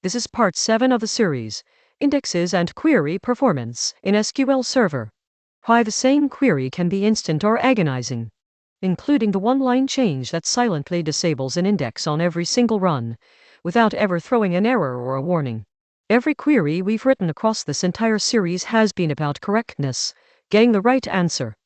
This is part 7 of the series, Indexes and Query Performance in SQL Server. Why the same query can be instant or agonizing, including the one-line change that silently disables an index on every single run, without ever throwing an error or a warning. Every query we've written across this entire series has been about correctness, getting the right answer.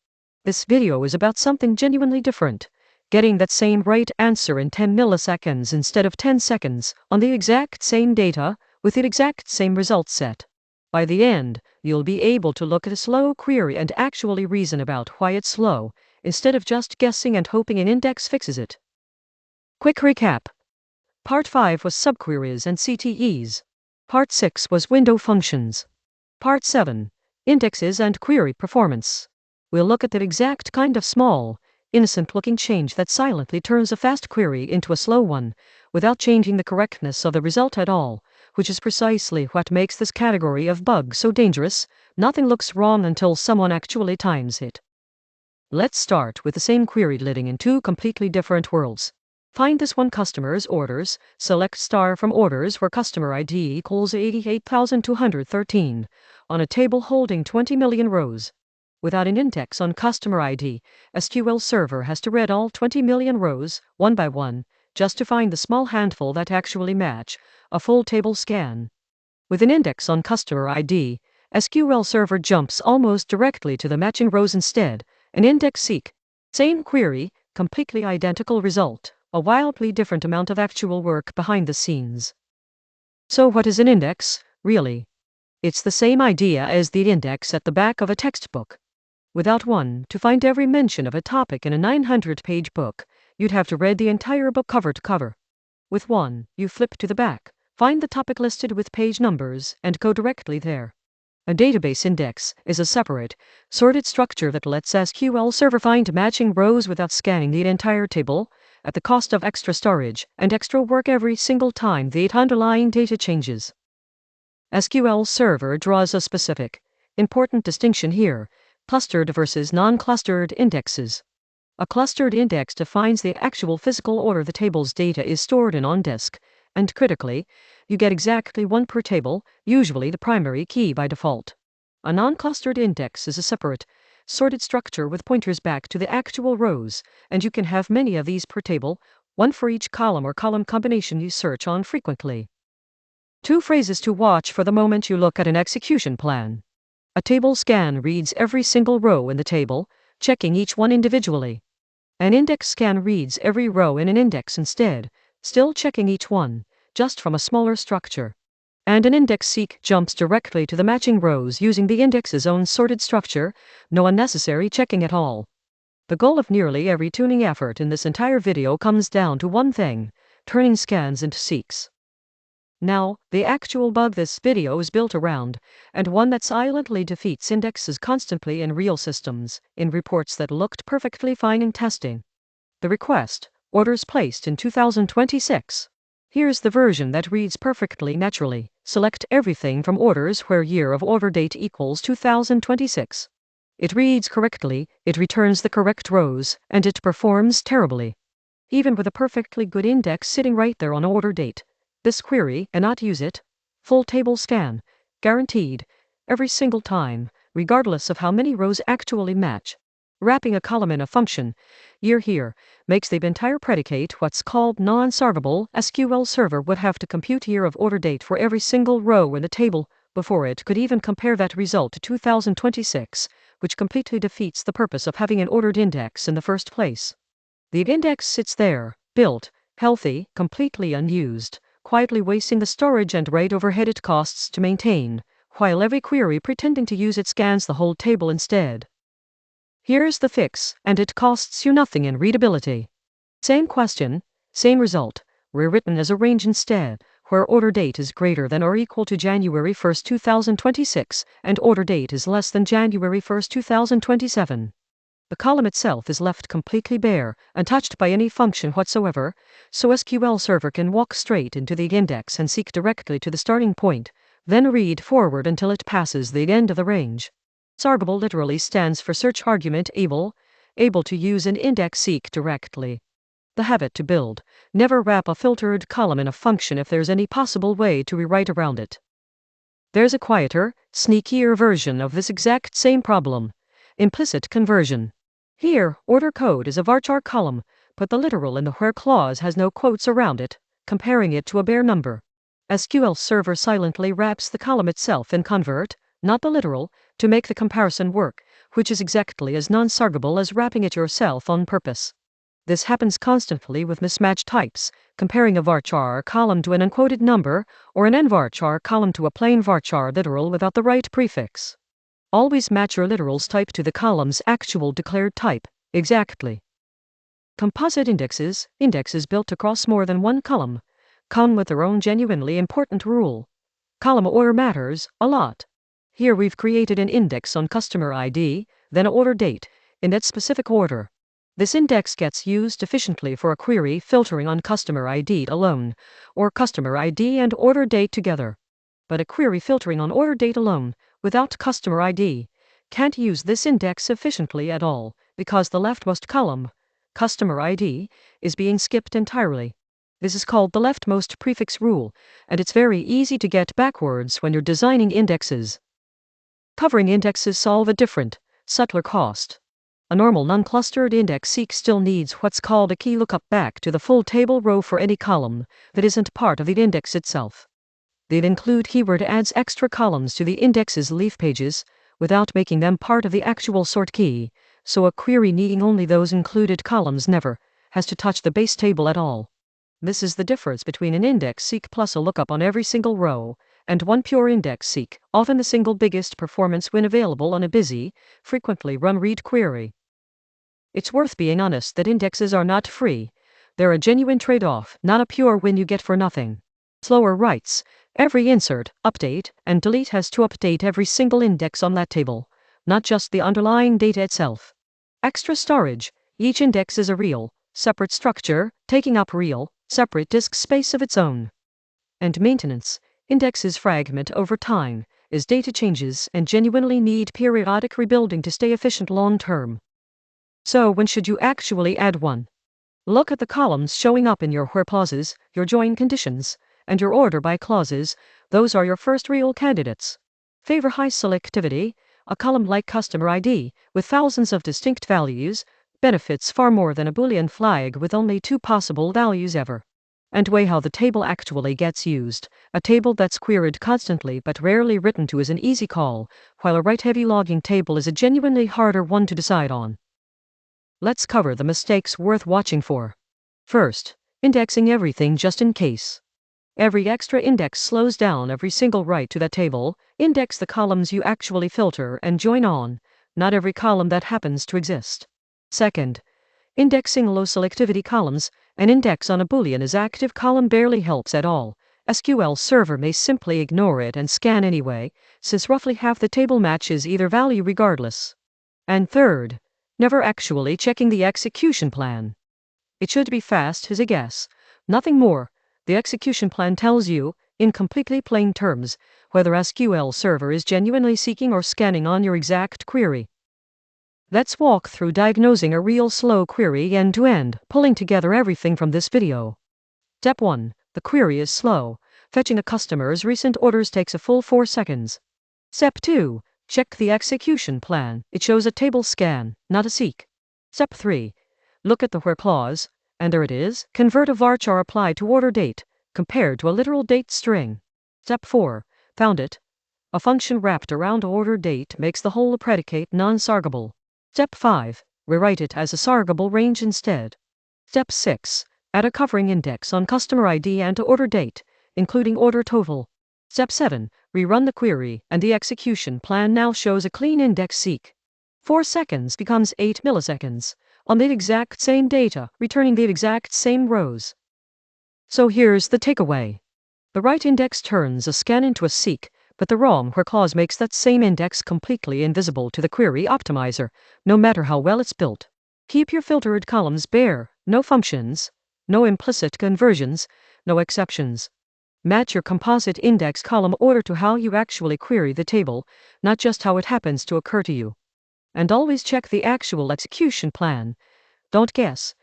This video is about something genuinely different. Getting that same right answer in 10 milliseconds instead of 10 seconds, on the exact same data, with the exact same result set. By the end, you'll be able to look at a slow query and actually reason about why it's slow, instead of just guessing and hoping an index fixes it. Quick recap. Part 5 was subqueries and CTEs. Part 6 was window functions. Part 7, indexes and query performance. We'll look at that exact kind of small, innocent-looking change that silently turns a fast query into a slow one, without changing the correctness of the result at all, which is precisely what makes this category of bug so dangerous. Nothing looks wrong until someone actually times it. Let's start with the same query living in two completely different worlds. Find this one customer's orders, select star from orders where customer ID equals 88,213, on a table holding 20 million rows. Without an index on customer ID, SQL Server has to read all 20 million rows, one by one, just to find the small handful that actually match, a full table scan. With an index on customer ID, SQL Server jumps almost directly to the matching rows instead, an index seek. Same query, completely identical result, a wildly different amount of actual work behind the scenes. So what is an index, really? It's the same idea as the index at the back of a textbook. Without one, to find every mention of a topic in a 900-page book, you'd have to read the entire book cover to cover. With one, you flip to the back, find the topic listed with page numbers, and go directly there. A database index is a separate, sorted structure that lets SQL Server find matching rows without scanning the entire table, at the cost of extra storage and extra work every single time the underlying data changes. SQL Server draws a specific, important distinction here: clustered versus non-clustered indexes. A clustered index defines the actual physical order the table's data is stored in on disk, and critically, you get exactly one per table, usually the primary key by default. A non-clustered index is a separate, sorted structure with pointers back to the actual rows, and you can have many of these per table, one for each column or column combination you search on frequently. Two phrases to watch for the moment you look at an execution plan. A table scan reads every single row in the table, checking each one individually. An index scan reads every row in an index instead, still checking each one, just from a smaller structure. And an index seek jumps directly to the matching rows using the index's own sorted structure, no unnecessary checking at all. The goal of nearly every tuning effort in this entire video comes down to one thing: turning scans into seeks. Now, the actual bug this video is built around, and one that silently defeats indexes constantly in real systems, in reports that looked perfectly fine in testing. The request: orders placed in 2026. Here's the version that reads perfectly naturally. Select everything from orders where year of order date equals 2026. It reads correctly, it returns the correct rows, and it performs terribly. Even with a perfectly good index sitting right there on order date, this query cannot use it. Full table scan, guaranteed, every single time, regardless of how many rows actually match. Wrapping a column in a function, year here, makes the entire predicate what's called non-sargable. SQL Server would have to compute year of order date for every single row in the table before it could even compare that result to 2026, which completely defeats the purpose of having an ordered index in the first place. The index sits there, built, healthy, completely unused, quietly wasting the storage and rate overhead it costs to maintain, while every query pretending to use it scans the whole table instead. Here's the fix, and it costs you nothing in readability. Same question, same result, rewritten as a range instead, where order date is greater than or equal to January 1, 2026, and order date is less than January 1, 2027. The column itself is left completely bare, untouched by any function whatsoever, so SQL Server can walk straight into the index and seek directly to the starting point, then read forward until it passes the end of the range. Sargable literally stands for search argument able to use an index seek directly. The habit to build. Never wrap a filtered column in a function if there's any possible way to rewrite around it. There's a quieter, sneakier version of this exact same problem. Implicit conversion. Here, order code is a varchar column, but the literal in the where clause has no quotes around it, comparing it to a bare number. SQL Server silently wraps the column itself in convert, not the literal, to make the comparison work, which is exactly as non-sargable as wrapping it yourself on purpose. This happens constantly with mismatched types, comparing a varchar column to an unquoted number, or an nvarchar column to a plain varchar literal without the right prefix. Always match your literal's type to the column's actual declared type, exactly. Composite indexes, indexes built across more than one column, come with their own genuinely important rule. Column order matters a lot. Here we've created an index on customer ID, then order date, in that specific order. This index gets used efficiently for a query filtering on customer ID alone, or customer ID and order date together. But a query filtering on order date alone, without customer ID, can't use this index efficiently at all, because the leftmost column, customer ID, is being skipped entirely. This is called the leftmost-prefix rule, and it's very easy to get backwards when you're designing indexes. Covering indexes solve a different, subtler cost. A normal non-clustered index seek still needs what's called a key lookup back to the full table row for any column that isn't part of the index itself. They'd include keyword adds extra columns to the index's leaf pages without making them part of the actual sort key, so a query needing only those included columns never has to touch the base table at all. This is the difference between an index seek plus a lookup on every single row, and one pure index seek, often the single biggest performance win available on a busy, frequently run read query. It's worth being honest that indexes are not free. They're a genuine trade-off, not a pure win you get for nothing. Slower writes. Every insert, update, and delete has to update every single index on that table, not just the underlying data itself. Extra storage. Each index is a real, separate structure, taking up real, separate disk space of its own. And maintenance. Indexes fragment over time, as data changes and genuinely need periodic rebuilding to stay efficient long-term. So when should you actually add one? Look at the columns showing up in your where clauses, your join conditions, and your order by clauses. Those are your first real candidates. Favor high selectivity. A column like customer ID, with thousands of distinct values, benefits far more than a Boolean flag with only 2 possible values ever. And weigh how the table actually gets used. A table that's queried constantly but rarely written to is an easy call, while a write-heavy logging table is a genuinely harder one to decide on. Let's cover the mistakes worth watching for. First, indexing everything just in case. Every extra index slows down every single write to that table. Index the columns you actually filter and join on, not every column that happens to exist. Second, indexing low selectivity columns. An index on a Boolean is active column barely helps at all. SQL Server may simply ignore it and scan anyway, since roughly half the table matches either value regardless. And third, never actually checking the execution plan. It should be fast as a guess, nothing more. The execution plan tells you, in completely plain terms, whether SQL Server is genuinely seeking or scanning on your exact query. Let's walk through diagnosing a real slow query end-to-end, pulling together everything from this video. Step 1. The query is slow. Fetching a customer's recent orders takes a full 4 seconds. Step 2. Check the execution plan. It shows a table scan, not a seek. Step 3. Look at the where clause, and there it is. Convert a varchar applied to order date, compared to a literal date string. Step 4. Found it. A function wrapped around order date makes the whole predicate non-sargable. Step 5. Rewrite it as a sargable range instead. Step 6. Add a covering index on customer ID and order date, including order total. Step 7. Rerun the query, and the execution plan now shows a clean index seek. 4 seconds becomes 8 milliseconds, on the exact same data, returning the exact same rows. So here's the takeaway. The right index turns a scan into a seek, but the wrong where clause makes that same index completely invisible to the query optimizer, no matter how well it's built. Keep your filtered columns bare, no functions, no implicit conversions, no exceptions. Match your composite index column order to how you actually query the table, not just how it happens to occur to you. And always check the actual execution plan. Don't guess.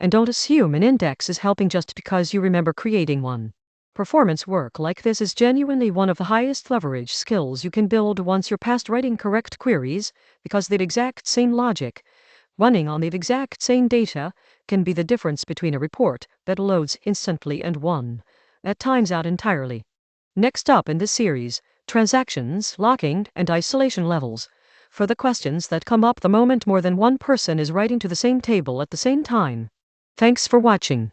And don't assume an index is helping just because you remember creating one. Performance work like this is genuinely one of the highest leverage skills you can build once you're past writing correct queries, because the exact same logic, running on the exact same data, can be the difference between a report that loads instantly and one that times out entirely. Next up in this series, transactions, locking, and isolation levels. For the questions that come up the moment more than one person is writing to the same table at the same time. Thanks for watching.